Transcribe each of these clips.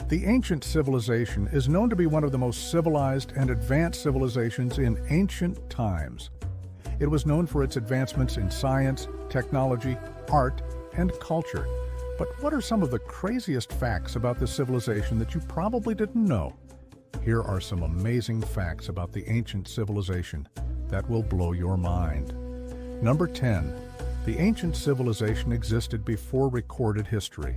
The ancient civilization is known to be one of the most civilized and advanced civilizations in ancient times. It was known for its advancements in science, technology, art, and culture. But what are some of the craziest facts about this civilization that you probably didn't know? Here are some amazing facts about the ancient civilization that will blow your mind. Number 10. The ancient civilization existed before recorded history.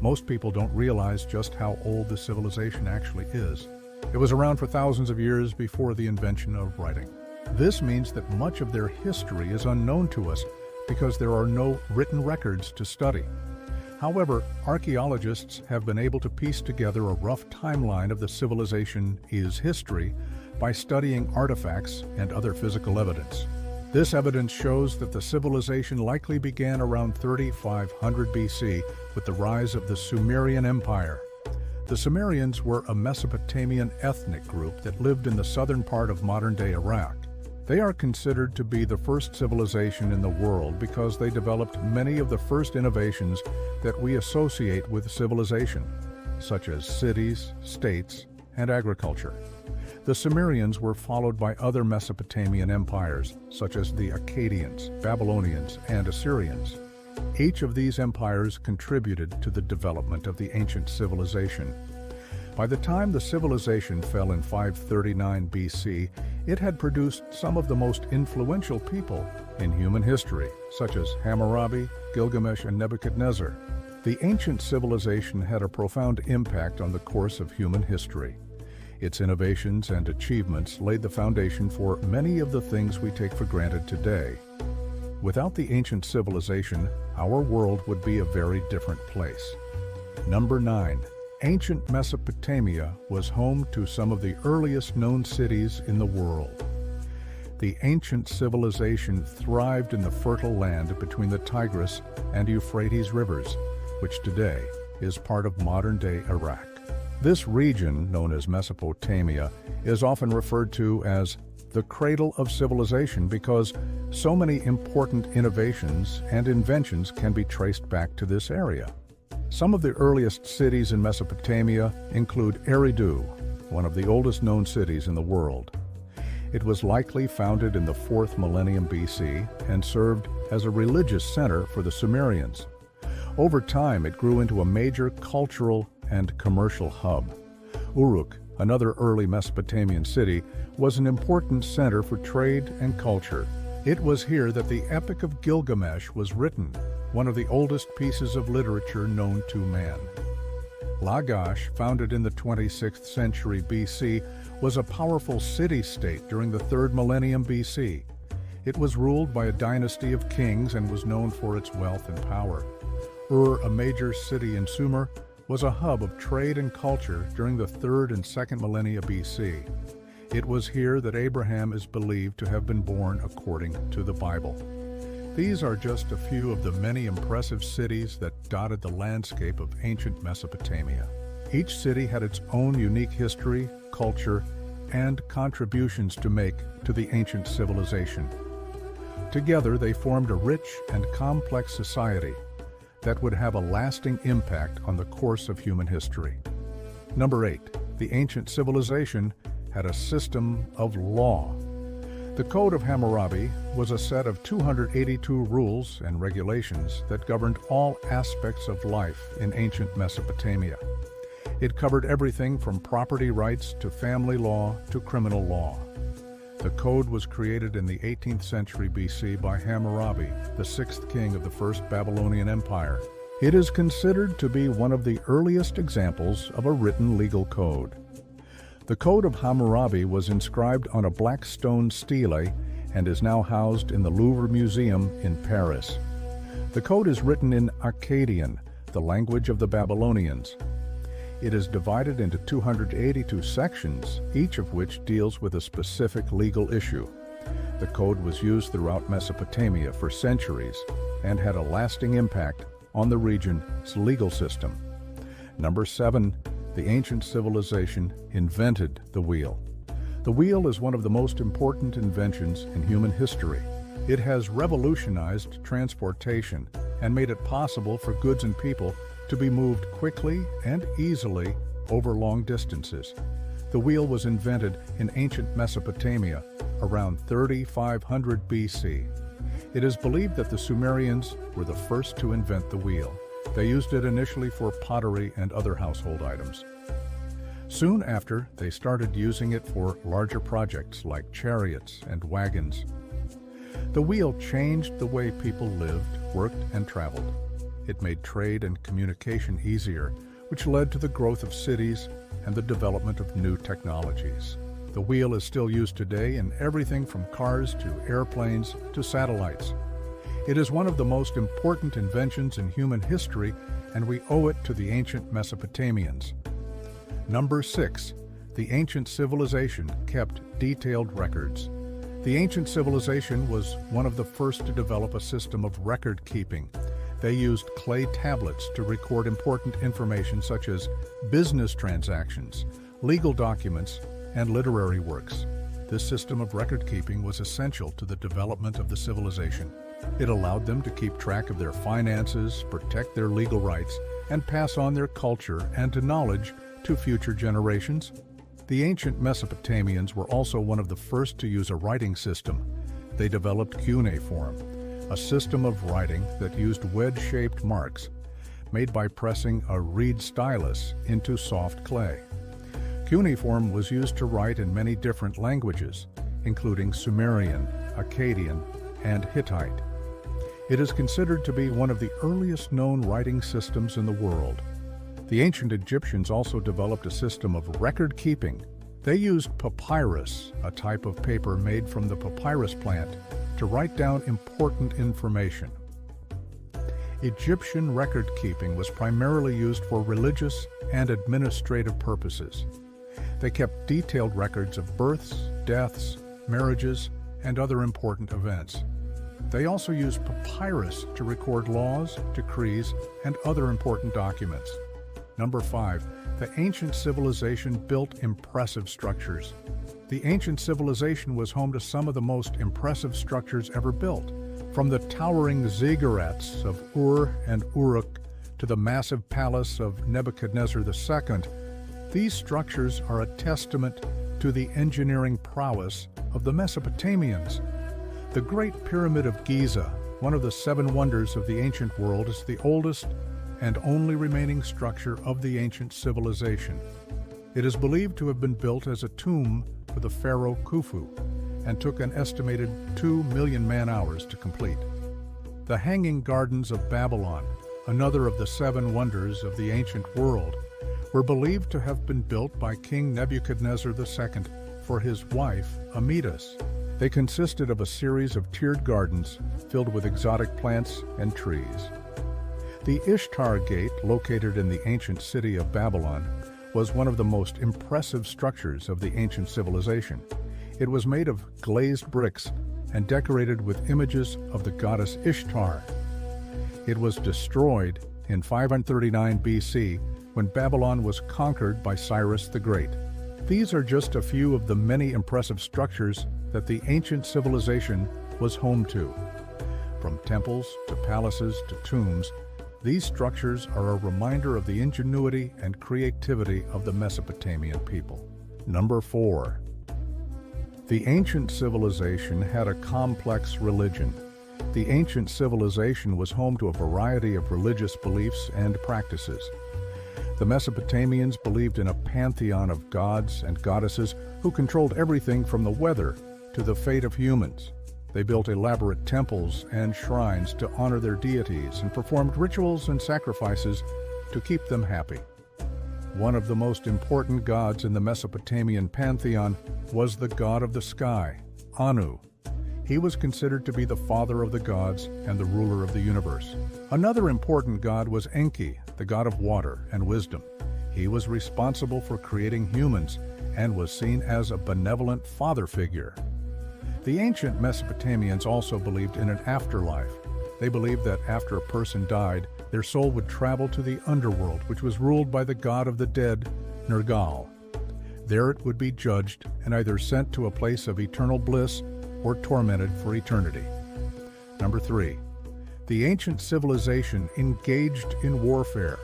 Most people don't realize just how old the civilization actually is. It was around for thousands of years before the invention of writing. This means that much of their history is unknown to us because there are no written records to study. However, archaeologists have been able to piece together a rough timeline of the civilization's history by studying artifacts and other physical evidence. This evidence shows that the civilization likely began around 3500 BC with the rise of the Sumerian Empire. The Sumerians were a Mesopotamian ethnic group that lived in the southern part of modern-day Iraq. They are considered to be the first civilization in the world because they developed many of the first innovations that we associate with civilization, such as cities, states, and agriculture. The Sumerians were followed by other Mesopotamian empires, such as the Akkadians, Babylonians, and Assyrians. Each of these empires contributed to the development of the ancient civilization. By the time the civilization fell in 539 BC, it had produced some of the most influential people in human history, such as Hammurabi, Gilgamesh, and Nebuchadnezzar. The ancient civilization had a profound impact on the course of human history. Its innovations and achievements laid the foundation for many of the things we take for granted today. Without the ancient civilization, our world would be a very different place. Number 9. Ancient Mesopotamia was home to some of the earliest known cities in the world. The ancient civilization thrived in the fertile land between the Tigris and Euphrates rivers, which today is part of modern-day Iraq. This region, known as Mesopotamia, is often referred to as the cradle of civilization because so many important innovations and inventions can be traced back to this area. Some of the earliest cities in Mesopotamia include Eridu, one of the oldest known cities in the world. It was likely founded in the 4th millennium BC and served as a religious center for the Sumerians. Over time, it grew into a major cultural and commercial hub. Uruk, another early Mesopotamian city, was an important center for trade and culture. It was here that the Epic of Gilgamesh was written, one of the oldest pieces of literature known to man. Lagash, founded in the 26th century BC, was a powerful city-state during the 3rd millennium BC. It was ruled by a dynasty of kings and was known for its wealth and power. Ur, a major city in Sumer, was a hub of trade and culture during the 3rd and 2nd millennia BC. It was here that Abraham is believed to have been born according to the Bible. These are just a few of the many impressive cities that dotted the landscape of ancient Mesopotamia. Each city had its own unique history, culture, and contributions to make to the ancient civilization. Together, they formed a rich and complex society that would have a lasting impact on the course of human history. Number 8. The ancient civilization had a system of law. The Code of Hammurabi was a set of 282 rules and regulations that governed all aspects of life in ancient Mesopotamia. It covered everything from property rights to family law to criminal law. The code was created in the 18th century BC by Hammurabi, the 6th king of the First Babylonian Empire. It is considered to be one of the earliest examples of a written legal code. The Code of Hammurabi was inscribed on a black stone stele and is now housed in the Louvre Museum in Paris. The code is written in Akkadian, the language of the Babylonians. It is divided into 282 sections, each of which deals with a specific legal issue. The code was used throughout Mesopotamia for centuries and had a lasting impact on the region's legal system. Number 7. The ancient civilization invented the wheel. The wheel is one of the most important inventions in human history. It has revolutionized transportation and made it possible for goods and people to be moved quickly and easily over long distances. The wheel was invented in ancient Mesopotamia around 3500 BC. It is believed that the Sumerians were the first to invent the wheel. They used it initially for pottery and other household items. Soon after, they started using it for larger projects like chariots and wagons. The wheel changed the way people lived, worked, and traveled. It made trade and communication easier, which led to the growth of cities and the development of new technologies. The wheel is still used today in everything from cars to airplanes to satellites. It is one of the most important inventions in human history, and we owe it to the ancient Mesopotamians. Number 6. The ancient civilization kept detailed records. The ancient civilization was one of the first to develop a system of record keeping. They used clay tablets to record important information such as business transactions, legal documents, and literary works. This system of record keeping was essential to the development of the civilization. It allowed them to keep track of their finances, protect their legal rights, and pass on their culture and knowledge to future generations. The ancient Mesopotamians were also one of the first to use a writing system. They developed cuneiform, a system of writing that used wedge-shaped marks made by pressing a reed stylus into soft clay. Cuneiform was used to write in many different languages, including Sumerian, Akkadian, and Hittite. It is considered to be one of the earliest known writing systems in the world. The ancient Egyptians also developed a system of record keeping. They used papyrus, a type of paper made from the papyrus plant, to write down important information. Egyptian record keeping was primarily used for religious and administrative purposes. They kept detailed records of births, deaths, marriages, and other important events. They also used papyrus to record laws, decrees, and other important documents. Number 5. The ancient civilization built impressive structures. The ancient civilization was home to some of the most impressive structures ever built, from the towering ziggurats of Ur and Uruk to the massive palace of Nebuchadnezzar II. These structures are a testament to the engineering prowess of the Mesopotamians. The Great Pyramid of Giza, one of the 7 wonders of the ancient world, is the oldest and only remaining structure of the ancient civilization. It is believed to have been built as a tomb for the pharaoh Khufu and took an estimated 2 million man-hours to complete. The Hanging Gardens of Babylon, another of the 7 wonders of the ancient world, were believed to have been built by King Nebuchadnezzar II for his wife, Amytas. They consisted of a series of tiered gardens filled with exotic plants and trees. The Ishtar Gate, located in the ancient city of Babylon, was one of the most impressive structures of the ancient civilization. It was made of glazed bricks and decorated with images of the goddess Ishtar. It was destroyed in 539 BC when Babylon was conquered by Cyrus the Great. These are just a few of the many impressive structures that the ancient civilization was home to. From temples to palaces to tombs, these structures are a reminder of the ingenuity and creativity of the Mesopotamian people. Number 4. The ancient civilization had a complex religion. The ancient civilization was home to a variety of religious beliefs and practices. The Mesopotamians believed in a pantheon of gods and goddesses who controlled everything from the weather to the fate of humans. They built elaborate temples and shrines to honor their deities and performed rituals and sacrifices to keep them happy. One of the most important gods in the Mesopotamian pantheon was the god of the sky, Anu. He was considered to be the father of the gods and the ruler of the universe. Another important god was Enki, the god of water and wisdom. He was responsible for creating humans and was seen as a benevolent father figure. The ancient Mesopotamians also believed in an afterlife. They believed that after a person died, their soul would travel to the underworld, which was ruled by the god of the dead, Nergal. There it would be judged and either sent to a place of eternal bliss or tormented for eternity. Number 3. The ancient civilization engaged in warfare.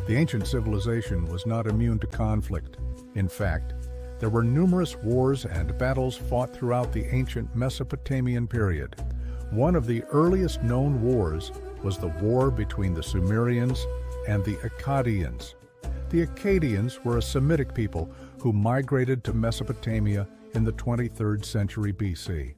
The ancient civilization was not immune to conflict. In fact, there were numerous wars and battles fought throughout the ancient Mesopotamian period. One of the earliest known wars was the war between the Sumerians and the Akkadians. The Akkadians were a Semitic people who migrated to Mesopotamia in the 23rd century BC.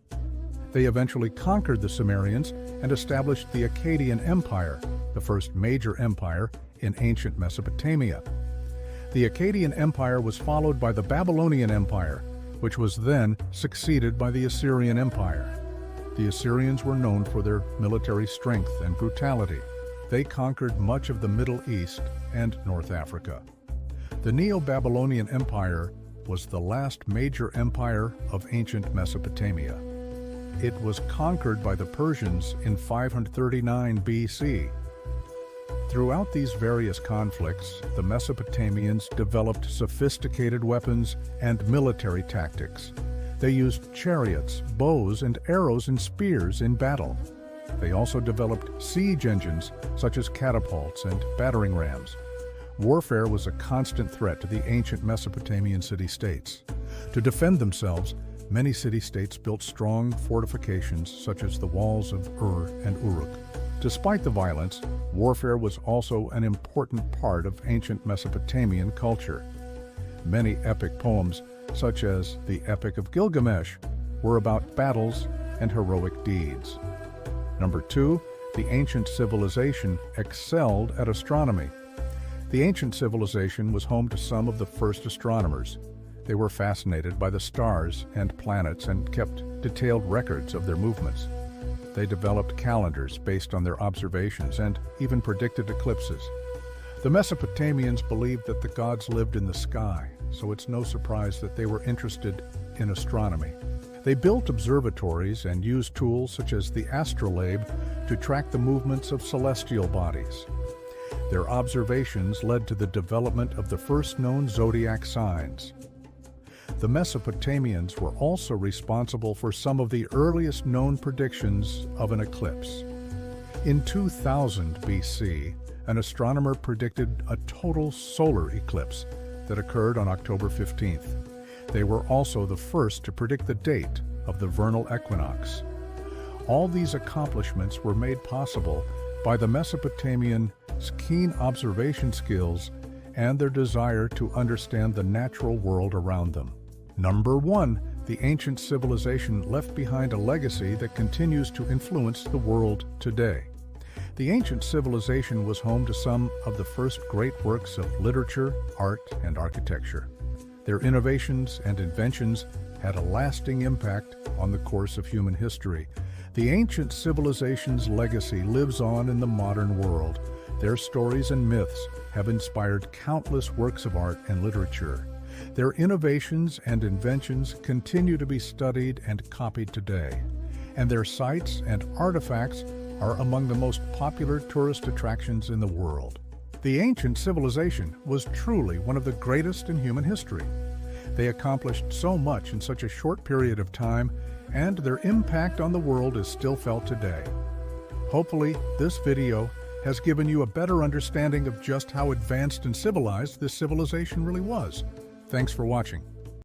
They eventually conquered the Sumerians and established the Akkadian Empire, the first major empire in ancient Mesopotamia. The Akkadian Empire was followed by the Babylonian Empire, which was then succeeded by the Assyrian Empire. The Assyrians were known for their military strength and brutality. They conquered much of the Middle East and North Africa. The Neo-Babylonian Empire was the last major empire of ancient Mesopotamia. It was conquered by the Persians in 539 BC. Throughout these various conflicts, the Mesopotamians developed sophisticated weapons and military tactics. They used chariots, bows, and arrows and spears in battle. They also developed siege engines such as catapults and battering rams. Warfare was a constant threat to the ancient Mesopotamian city-states. To defend themselves, many city-states built strong fortifications such as the walls of Ur and Uruk. Despite the violence, warfare was also an important part of ancient Mesopotamian culture. Many epic poems, such as the Epic of Gilgamesh, were about battles and heroic deeds. Number 2, the ancient civilization excelled at astronomy. The ancient civilization was home to some of the first astronomers. They were fascinated by the stars and planets and kept detailed records of their movements. They developed calendars based on their observations and even predicted eclipses. The Mesopotamians believed that the gods lived in the sky, so it's no surprise that they were interested in astronomy. They built observatories and used tools such as the astrolabe to track the movements of celestial bodies. Their observations led to the development of the first known zodiac signs. The Mesopotamians were also responsible for some of the earliest known predictions of an eclipse. In 2000 BC, an astronomer predicted a total solar eclipse that occurred on October 15th. They were also the first to predict the date of the vernal equinox. All these accomplishments were made possible by the Mesopotamians' keen observation skills and their desire to understand the natural world around them. Number 1, the ancient civilization left behind a legacy that continues to influence the world today. The ancient civilization was home to some of the first great works of literature, art, and architecture. Their innovations and inventions had a lasting impact on the course of human history. The ancient civilization's legacy lives on in the modern world. Their stories and myths have inspired countless works of art and literature. Their innovations and inventions continue to be studied and copied today, and their sites and artifacts are among the most popular tourist attractions in the world. The ancient civilization was truly one of the greatest in human history. They accomplished so much in such a short period of time, and their impact on the world is still felt today. Hopefully, this video has given you a better understanding of just how advanced and civilized this civilization really was. Thanks for watching.